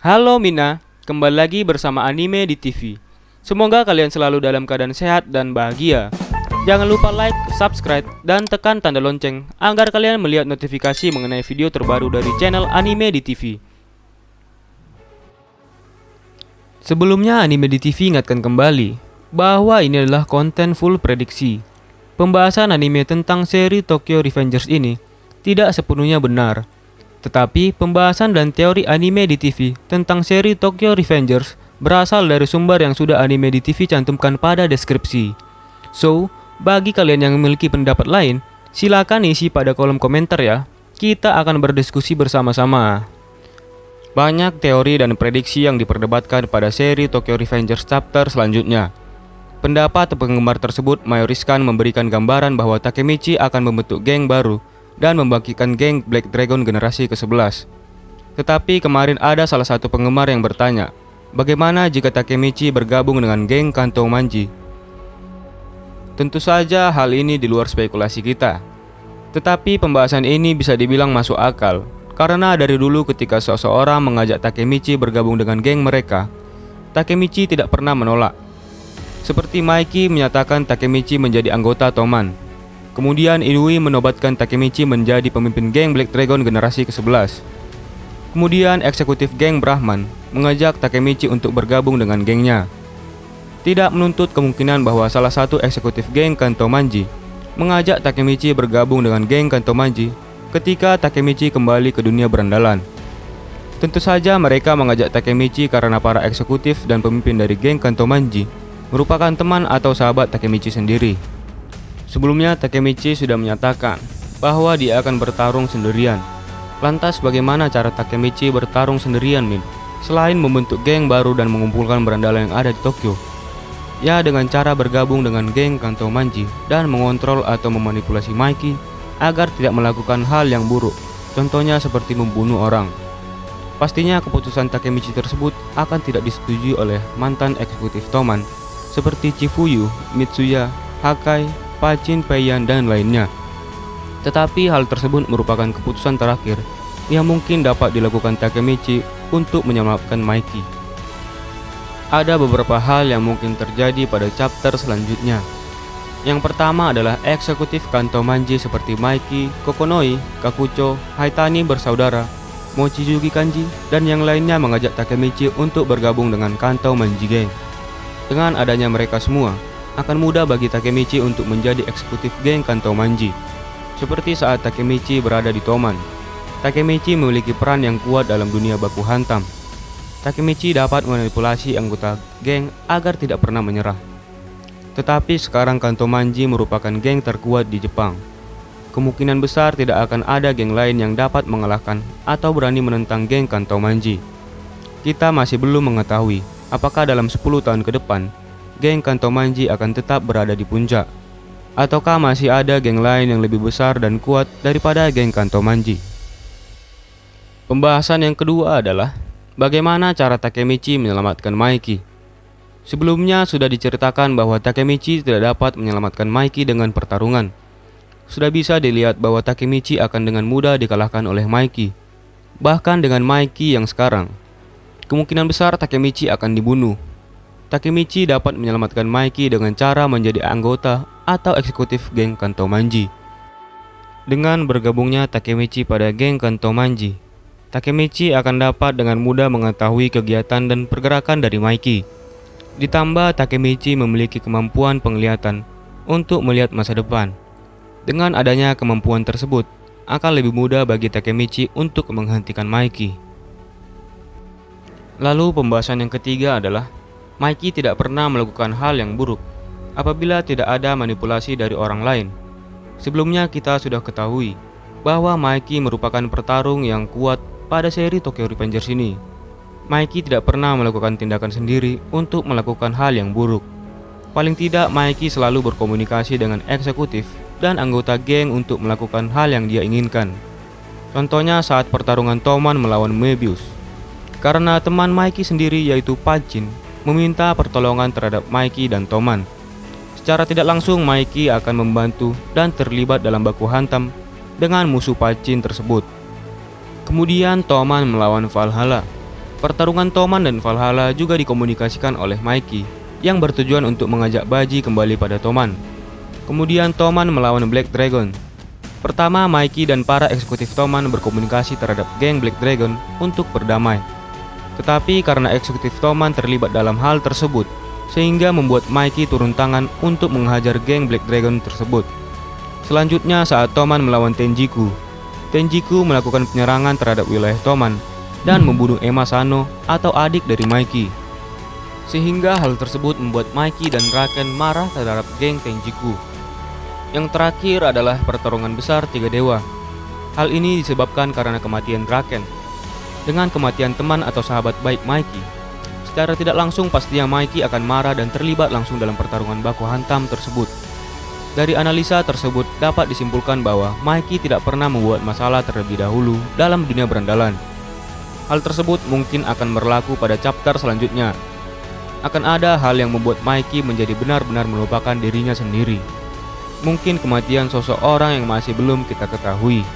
Halo Mina, kembali lagi bersama Anime di TV. Semoga kalian selalu dalam keadaan sehat dan bahagia. Jangan lupa like, subscribe, dan tekan tanda lonceng agar kalian melihat notifikasi mengenai video terbaru dari channel Anime di TV. Sebelumnya Anime di TV ingatkan kembali bahwa ini adalah konten full prediksi. Pembahasan anime tentang seri Tokyo Revengers ini tidak sepenuhnya benar. Tetapi pembahasan dan teori anime di TV tentang seri Tokyo Revengers berasal dari sumber yang sudah Anime di TV cantumkan pada deskripsi. So, bagi kalian yang memiliki pendapat lain, silakan isi pada kolom komentar ya. Kita akan berdiskusi bersama-sama. Banyak teori dan prediksi yang diperdebatkan pada seri Tokyo Revengers chapter selanjutnya. Pendapat penggemar tersebut mayoritaskan memberikan gambaran bahwa Takemichi akan membentuk geng baru dan membangkitkan geng Black Dragon generasi ke-11. Tetapi kemarin ada salah satu penggemar yang bertanya, bagaimana jika Takemichi bergabung dengan geng Kanto Manji? Tentu saja hal ini di luar spekulasi kita. Tetapi pembahasan ini bisa dibilang masuk akal, karena dari dulu ketika seseorang mengajak Takemichi bergabung dengan geng mereka, Takemichi tidak pernah menolak. Seperti Mikey menyatakan Takemichi menjadi anggota Toman. Kemudian Inui menobatkan Takemichi menjadi pemimpin geng Black Dragon generasi ke-11. Kemudian eksekutif geng Brahman mengajak Takemichi untuk bergabung dengan gengnya. Tidak menuntut kemungkinan bahwa salah satu eksekutif geng Kanto Manji mengajak Takemichi bergabung dengan geng Kanto Manji ketika Takemichi kembali ke dunia berandalan. Tentu saja mereka mengajak Takemichi karena para eksekutif dan pemimpin dari geng Kanto Manji merupakan teman atau sahabat Takemichi sendiri. Sebelumnya Takemichi sudah menyatakan bahwa dia akan bertarung sendirian. Lantas bagaimana cara Takemichi bertarung sendirian, Min? Selain membentuk geng baru dan mengumpulkan berandalan yang ada di Tokyo, ya dengan cara bergabung dengan geng Kanto Manji dan mengontrol atau memanipulasi Mikey agar tidak melakukan hal yang buruk, contohnya seperti membunuh orang. Pastinya keputusan Takemichi tersebut akan tidak disetujui oleh mantan eksekutif Toman seperti Chifuyu, Mitsuya, Hakai, Pachin Peiyan, dan lainnya. Tetapi hal tersebut merupakan keputusan terakhir yang mungkin dapat dilakukan Takemichi untuk menyelamatkan Mikey. Ada beberapa hal yang mungkin terjadi pada chapter selanjutnya. Yang pertama adalah eksekutif Kanto Manji seperti Mikey, Kokonoi, Kakucho, Haitani bersaudara, Mochizuki Kanji, dan yang lainnya mengajak Takemichi untuk bergabung dengan Kanto Manji Gang. Dengan adanya mereka semua, akan mudah bagi Takemichi untuk menjadi eksekutif geng Kanto Manji. Seperti saat Takemichi berada di Toman, Takemichi memiliki peran yang kuat dalam dunia baku hantam. Takemichi dapat memanipulasi anggota geng agar tidak pernah menyerah. Tetapi sekarang Kanto Manji merupakan geng terkuat di Jepang. Kemungkinan besar tidak akan ada geng lain yang dapat mengalahkan atau berani menentang geng Kanto Manji. Kita masih belum mengetahui apakah dalam 10 tahun ke depan, geng Kanto Manji akan tetap berada di puncak, ataukah masih ada geng lain yang lebih besar dan kuat daripada geng Kanto Manji. Pembahasan yang kedua adalah bagaimana cara Takemichi menyelamatkan Mikey. Sebelumnya sudah diceritakan bahwa Takemichi tidak dapat menyelamatkan Mikey dengan pertarungan. Sudah bisa dilihat bahwa Takemichi akan dengan mudah dikalahkan oleh Mikey. Bahkan dengan Mikey yang sekarang, kemungkinan besar Takemichi akan dibunuh. Takemichi dapat menyelamatkan Mikey dengan cara menjadi anggota atau eksekutif geng Kanto Manji. Dengan bergabungnya Takemichi pada geng Kanto Manji, Takemichi akan dapat dengan mudah mengetahui kegiatan dan pergerakan dari Mikey. Ditambah Takemichi memiliki kemampuan penglihatan untuk melihat masa depan. Dengan adanya kemampuan tersebut, akan lebih mudah bagi Takemichi untuk menghentikan Mikey. Lalu pembahasan yang ketiga adalah Mikey tidak pernah melakukan hal yang buruk apabila tidak ada manipulasi dari orang lain. Sebelumnya kita sudah ketahui bahwa Mikey merupakan petarung yang kuat pada seri Tokyo Revengers ini. Mikey tidak pernah melakukan tindakan sendiri untuk melakukan hal yang buruk. Paling tidak Mikey selalu berkomunikasi dengan eksekutif dan anggota geng untuk melakukan hal yang dia inginkan. Contohnya saat pertarungan Toman melawan Mebius. Karena teman Mikey sendiri yaitu Pachin meminta pertolongan terhadap Mikey dan Toman. Secara tidak langsung Mikey akan membantu dan terlibat dalam baku hantam dengan musuh Pachin tersebut. Kemudian Toman melawan Valhalla. Pertarungan Toman dan Valhalla juga dikomunikasikan oleh Mikey yang bertujuan untuk mengajak Baji kembali pada Toman. Kemudian Toman melawan Black Dragon. Pertama, Mikey dan para eksekutif Toman berkomunikasi terhadap geng Black Dragon untuk berdamai. Tetapi karena eksekutif Toman terlibat dalam hal tersebut, sehingga membuat Mikey turun tangan untuk menghajar geng Black Dragon tersebut. Selanjutnya saat Toman melawan Tenjiku, Tenjiku melakukan penyerangan terhadap wilayah Toman dan membunuh Ema Sano atau adik dari Mikey. Sehingga hal tersebut membuat Mikey dan Raken marah terhadap geng Tenjiku. Yang terakhir adalah pertarungan besar tiga dewa. Hal ini disebabkan karena kematian Raken. Dengan kematian teman atau sahabat baik Mikey, secara tidak langsung pastinya Mikey akan marah dan terlibat langsung dalam pertarungan baku hantam tersebut. Dari analisa tersebut dapat disimpulkan bahwa Mikey tidak pernah membuat masalah terlebih dahulu dalam dunia berandalan. Hal tersebut mungkin akan berlaku pada chapter selanjutnya. Akan ada hal yang membuat Mikey menjadi benar-benar melupakan dirinya sendiri. Mungkin kematian sosok orang yang masih belum kita ketahui.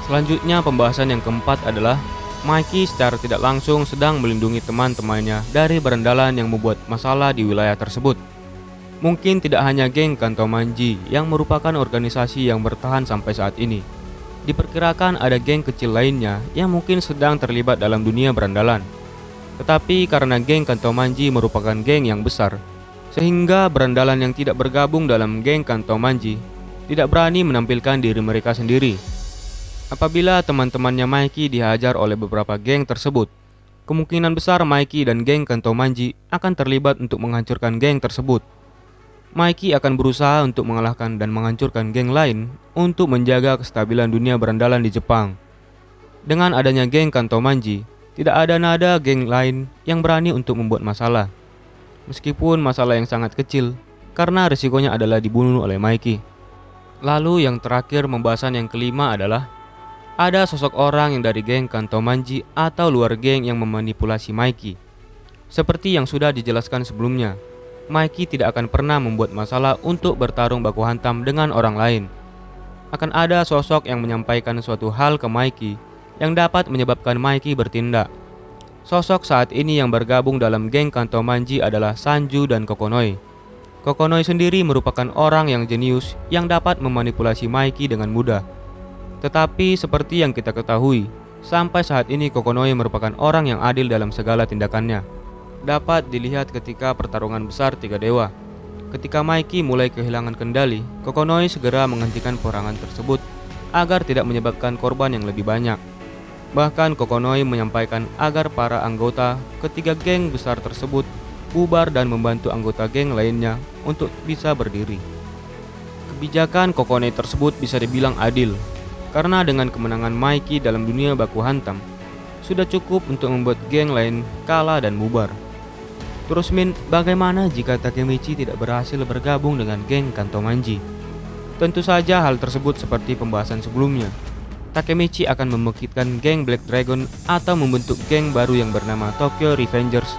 Selanjutnya pembahasan yang keempat adalah Mikey secara tidak langsung sedang melindungi teman-temannya dari berandalan yang membuat masalah di wilayah tersebut. Mungkin tidak hanya geng Kanto Manji yang merupakan organisasi yang bertahan sampai saat ini. Diperkirakan ada geng kecil lainnya yang mungkin sedang terlibat dalam dunia berandalan. Tetapi karena geng Kanto Manji merupakan geng yang besar, sehingga berandalan yang tidak bergabung dalam geng Kanto Manji tidak berani menampilkan diri mereka sendiri. Apabila teman-temannya Mikey dihajar oleh beberapa geng tersebut, kemungkinan besar Mikey dan geng Kanto Manji akan terlibat untuk menghancurkan geng tersebut. Mikey akan berusaha untuk mengalahkan dan menghancurkan geng lain untuk menjaga kestabilan dunia berandalan di Jepang. Dengan adanya geng Kanto Manji, tidak ada nada geng lain yang berani untuk membuat masalah. Meskipun masalah yang sangat kecil, karena risikonya adalah dibunuh oleh Mikey. Lalu yang terakhir pembahasan yang kelima adalah ada sosok orang yang dari geng Kanto Manji atau luar geng yang memanipulasi Mikey. Seperti yang sudah dijelaskan sebelumnya, Mikey tidak akan pernah membuat masalah untuk bertarung baku hantam dengan orang lain. Akan ada sosok yang menyampaikan suatu hal ke Mikey yang dapat menyebabkan Mikey bertindak. Sosok saat ini yang bergabung dalam geng Kanto Manji adalah Sanju dan Kokonoi. Kokonoi sendiri merupakan orang yang jenius yang dapat memanipulasi Mikey dengan mudah. Tetapi seperti yang kita ketahui, sampai saat ini Kokonoi merupakan orang yang adil dalam segala tindakannya. Dapat dilihat ketika pertarungan besar tiga dewa. Ketika Mikey mulai kehilangan kendali, Kokonoi segera menghentikan peperangan tersebut agar tidak menyebabkan korban yang lebih banyak. Bahkan Kokonoi menyampaikan agar para anggota ketiga geng besar tersebut bubar dan membantu anggota geng lainnya untuk bisa berdiri. Kebijakan Kokonoi tersebut bisa dibilang adil, karena dengan kemenangan Mikey dalam dunia baku hantam, sudah cukup untuk membuat geng lain kalah dan bubar. Terus Min, bagaimana jika Takemichi tidak berhasil bergabung dengan geng Kanto Manji? Tentu saja hal tersebut seperti pembahasan sebelumnya. Takemichi akan membangkitkan geng Black Dragon atau membentuk geng baru yang bernama Tokyo Revengers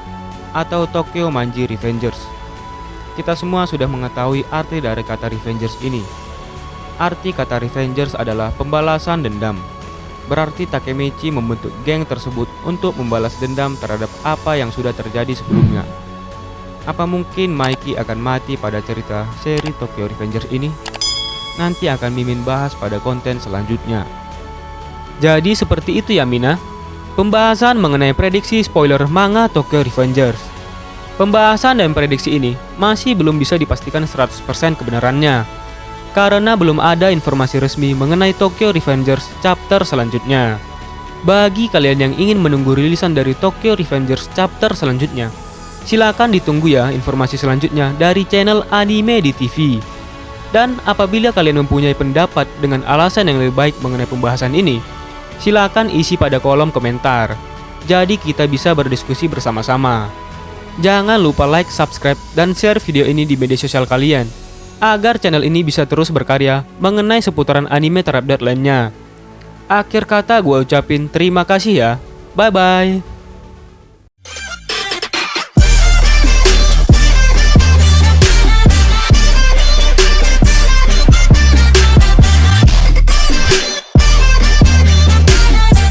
atau Tokyo Manji Revengers. Kita semua sudah mengetahui arti dari kata Revengers ini. Arti kata Revengers adalah pembalasan dendam. Berarti Takemichi membentuk geng tersebut untuk membalas dendam terhadap apa yang sudah terjadi sebelumnya. Apa mungkin Mikey akan mati pada cerita seri Tokyo Revengers ini? Nanti akan Mimin bahas pada konten selanjutnya. Jadi seperti itu ya Mina, pembahasan mengenai prediksi spoiler manga Tokyo Revengers. Pembahasan dan prediksi ini masih belum bisa dipastikan 100% kebenarannya, karena belum ada informasi resmi mengenai Tokyo Revengers chapter selanjutnya. Bagi kalian yang ingin menunggu rilisan dari Tokyo Revengers chapter selanjutnya, silakan ditunggu ya informasi selanjutnya dari channel Anime di TV. Dan apabila kalian mempunyai pendapat dengan alasan yang lebih baik mengenai pembahasan ini, silakan isi pada kolom komentar. Jadi kita bisa berdiskusi bersama-sama. Jangan lupa like, subscribe, dan share video ini di media sosial kalian, agar channel ini bisa terus berkarya mengenai seputaran anime terupdate lainnya. Akhir kata gue ucapin terima kasih ya. Bye bye.